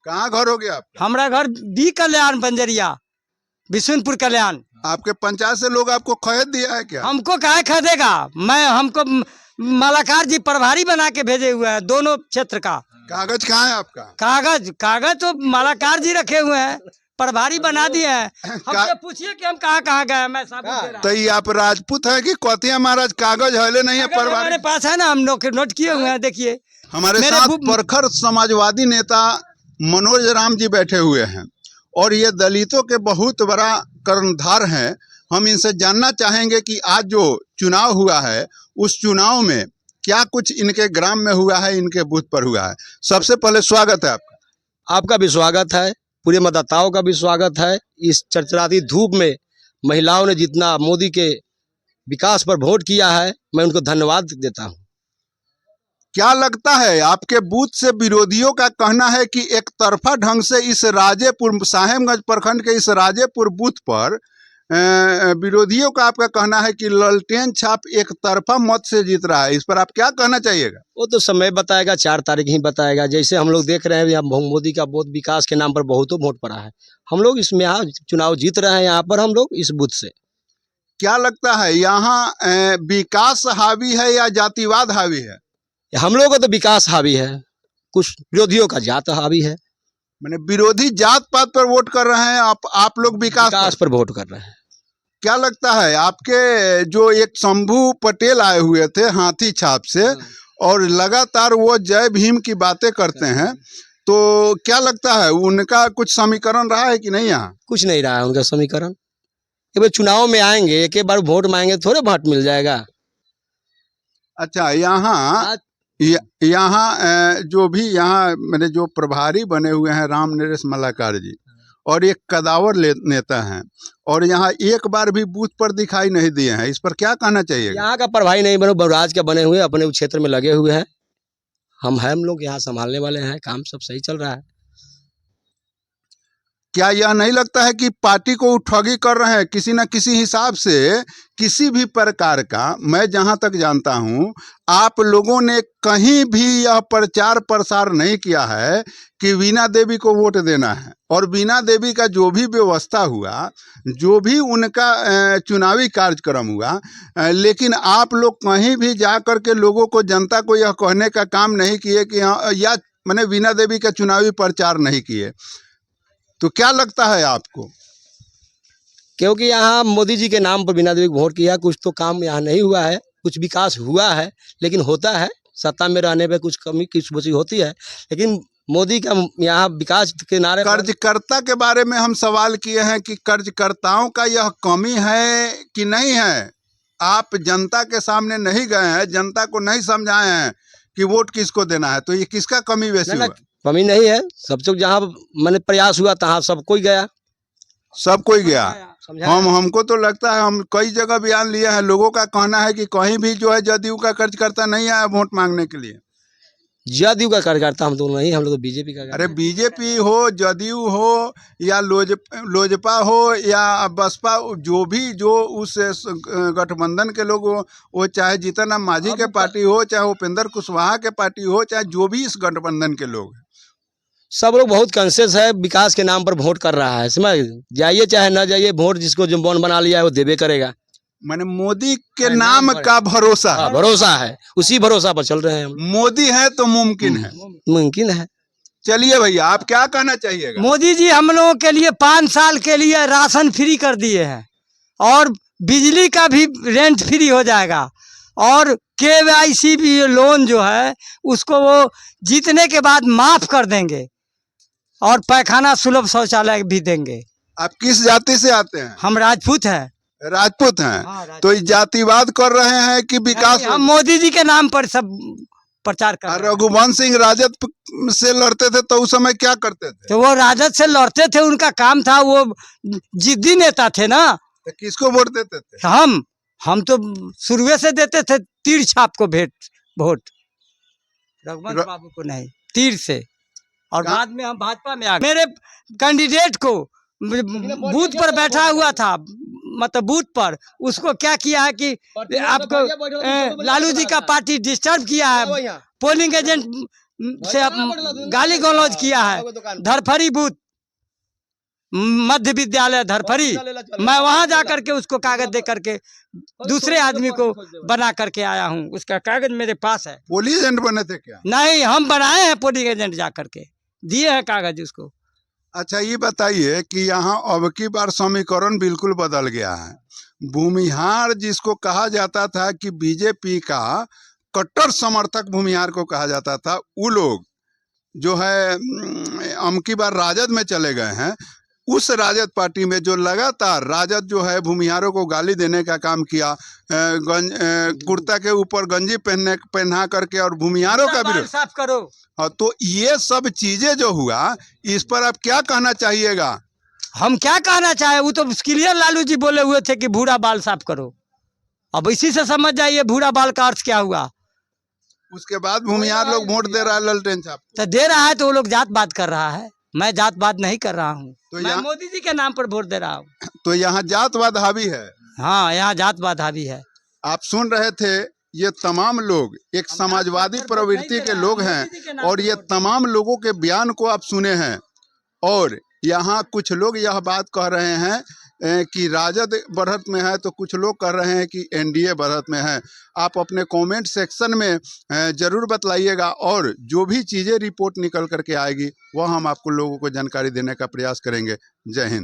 कहाँ घर हो गया आपका? हमारा घर बी कल्याण बंजरिया, बिशुनपुर कल्याण। आपके पंचायत से लोग आपको खरीद दिया है क्या? हमको काहे खरीदेगा? हमको मालाकार जी प्रभारी बना के भेजे हुए हैं दोनों क्षेत्र का। कागज कहाँ है आपका? कागज तो मालाकार जी रखे हुए हैं, प्रभारी बना दिए हैं। हमसे पूछिए कि हम कहाँ कहाँ गए। मैं साबुत दे रहा हूं। तो ये आप राजपूत है कि कौतिया महाराज? कागज हले नहीं है कागज हमारे प्रभारी? पास है ना, हम नोट किए हुए हैं। देखिए हमारे मेरे साथ प्रखर समाजवादी नेता मनोज राम जी बैठे हुए हैं और ये दलितों के बहुत बड़ा कर्णधार हैं। हम इनसे जानना चाहेंगे कि आज जो चुनाव हुआ है उस चुनाव में क्या कुछ इनके ग्राम में हुआ है, इनके बूथ पर हुआ है। सबसे पहले स्वागत है आपका। आपका भी स्वागत है, पूरे मतदाताओं का भी स्वागत है। इस चरचराती धूप में महिलाओं ने जितना मोदी के विकास पर वोट किया है, मैं उनको धन्यवाद देता हूं। क्या लगता है आपके बूथ से विरोधियों का कहना है कि एक तरफा ढंग से इस राजेपुर साहेबगंज प्रखंड के इस राजेपुर बूथ पर विरोधियों का आपका कहना है कि ललटेन छाप एक तरफा मत से जीत रहा है। इस पर आप क्या कहना चाहिएगा? वो तो समय बताएगा, 4 तारीख ही बताएगा। जैसे हम लोग देख रहे हैं यहाँ मोदी का बहुत विकास के नाम पर बहुतों वोट पड़ा है। हम लोग इसमें यहाँ चुनाव जीत रहे हैं, यहाँ पर हम लोग इस बूथ से। क्या लगता है यहाँ विकास हावी है या जातिवाद हावी है? हम लोग का तो विकास हावी है, कुछ विरोधियों का जात हावी है। मैंने विरोधी जात पात पर वोट कर रहे हैं, आप लोग विकास पर वोट कर रहे हैं। क्या लगता है आपके जो एक शंभू पटेल आए हुए थे हाथी छाप से और लगातार वो जय भीम की बातें करते हैं, तो क्या लगता है उनका कुछ समीकरण रहा है कि नहीं? यहाँ कुछ नहीं रहा है उनका समीकरण। ये चुनाव में आएंगे, एक बार वोट मांगेंगे, थोड़े वोट मिल जाएगा। अच्छा, यहाँ जो भी यहाँ मेरे जो प्रभारी बने हुए हैं राम नरेश मलाकार जी, और एक कदावर नेता हैं, और यहाँ एक बार भी बूथ पर दिखाई नहीं दिए हैं। इस पर क्या कहना चाहिए? यहाँ का प्रभारी नहीं बने, बलराज के बने हुए, अपने क्षेत्र में लगे हुए हैं। हम लोग यहाँ संभालने वाले हैं, काम सब सही चल रहा है। क्या यह नहीं लगता है कि पार्टी को ठगी कर रहे हैं किसी न किसी हिसाब से? किसी भी प्रकार का, मैं जहां तक जानता हूं, आप लोगों ने कहीं भी यह प्रचार प्रसार नहीं किया है कि वीणा देवी को वोट देना है। और वीणा देवी का जो भी व्यवस्था हुआ, जो भी उनका चुनावी कार्यक्रम हुआ, लेकिन आप लोग कहीं भी जा करके लोगों को, जनता को यह कहने का काम नहीं किए कि हाँ, या मैंने वीणा देवी का चुनावी प्रचार नहीं किए। तो क्या लगता है आपको? क्योंकि यहाँ मोदी जी के नाम पर वीणा देवी को वोट किया, कुछ तो काम यहाँ नहीं हुआ है। कुछ विकास हुआ है, लेकिन होता है सत्ता में रहने पे कुछ कमी कुछ बची होती है, लेकिन मोदी का यहाँ विकास के नारे। कर्जकर्ता के बारे में हम सवाल किए हैं कि कर्जकर्ताओं का यह कमी है कि नहीं है? आप जनता के सामने नहीं गए हैं, जनता को नहीं समझाए हैं कि वोट किसको देना है, तो ये किसका कमी वैसे हुआ? कमी नहीं है, सब कुछ जहाँ मैंने प्रयास हुआ तहाँ सब कोई गया, सब कोई गया। हमको तो लगता है, हम कई जगह बयान लिए हैं, लोगों का कहना है कि कहीं भी जो है जदयू का कार्यकर्ता नहीं आया वोट मांगने के लिए। जदयू का कार्यकर्ता हम तो नहीं, हम लोग तो बीजेपी का। अरे बीजेपी हो, जदयू हो, या लोजपा हो, या बसपा, जो भी जो उस गठबंधन के लोग हो, वो चाहे जीतन राम मांझी के पार्टी हो, चाहे उपेंद्र कुशवाहा के पार्टी हो, चाहे जो भी इस गठबंधन के लोग, सब लोग बहुत कॉन्शियस है, विकास के नाम पर वोट कर रहा है। समझ जाइए चाहे ना जाइए, वोट जिसको जो मन बना लिया है वो देवे करेगा। मैंने मोदी के नाम का भरोसा है। भरोसा है, उसी भरोसा पर चल रहे हैं हम। मोदी है तो मुमकिन है। मुमकिन है। चलिए भैया, आप क्या कहना चाहिएगा? मोदी जी हम लोगों के लिए 5 साल के लिए राशन फ्री कर दिए हैं, और बिजली का भी रेंट फ्री हो जाएगा, और KYC भी लोन जो है उसको वो जीतने के बाद माफ कर देंगे, और पैखाना सुलभ शौचालय भी देंगे। आप किस जाति से आते हैं? हम राजपूत हैं। राजपूत हैं। हाँ, तो जातिवाद कर रहे हैं कि विकास? हम मोदी जी के नाम पर सब प्रचार कर रहे हैं। रघुवंश सिंह राजद से लड़ते थे तो उस समय क्या करते थे? तो वो राजद से लड़ते थे, उनका काम था, वो जिद्दी नेता थे ना। तो किसको वोट देते थे? हम तो शुरू से देते थे तीर छाप को वोट, रघुवंश बाबू को नहीं, तीर से। और बाद में हम भाजपा में आ गए। मेरे कैंडिडेट को बूथ पर बैठा हुआ था, मतलब बूथ पर, उसको क्या किया है कि आपको लालू जी का पार्टी डिस्टर्ब किया है। पोलिंग एजेंट से गाली गलौज किया है। धरफरी बूथ मध्य विद्यालय धरफरी, मैं वहां जा करके उसको कागज दे करके दूसरे आदमी को बना करके आया हूँ। उसका कागज मेरे पास है। पुलिस एजेंट बने थे क्या? नहीं, हम बनाए हैं पोलिंग एजेंट, जा करके दिए हैं कागज उसको। अच्छा, ये बताइए कि यहाँ अब की बार समीकरण बिल्कुल बदल गया है। भूमिहार जिसको कहा जाता था कि बीजेपी का कट्टर समर्थक भूमिहार को कहा जाता था, वो लोग जो है अब की बार राजद में चले गए हैं। उस राजद पार्टी में जो लगातार राजद जो है भूमिहारों को गाली देने का काम किया, कुर्ता के ऊपर गंजी पहना करके और भूमिहारों का विरोध साफ करो। हाँ, तो ये सब चीजें जो हुआ, इस पर आप क्या कहना चाहिएगा? हम क्या कहना चाहे, वो तो क्लियर लालू जी बोले हुए थे कि भूरा बाल साफ करो। अब इसी से समझ जाइए भूरा बाल का अर्थ क्या हुआ। उसके बाद भूमिहार लोग वोट दे रहा है ललटेन छाप को। तो दे रहा है तो वो लोग जात बात कर रहा है। मैं जात बात नहीं कर रहा हूँ, तो मैं मोदी जी के नाम पर वोट दे रहा हूँ। तो यहाँ जातवाद हावी है। हाँ, यहाँ जातवाद हावी है। आप सुन रहे थे, ये तमाम लोग एक समाजवादी प्रवृत्ति के लोग हैं और ये तमाम लोगों के बयान को आप सुने हैं। और यहाँ कुछ लोग यह बात कह रहे हैं कि राजद बढ़त में है, तो कुछ लोग कह रहे हैं कि एनडीए बढ़त में है। आप अपने कमेंट सेक्शन में ज़रूर बतलाइएगा और जो भी चीज़ें रिपोर्ट निकल करके आएगी वह हम आपको लोगों को जानकारी देने का प्रयास करेंगे। जय हिंद।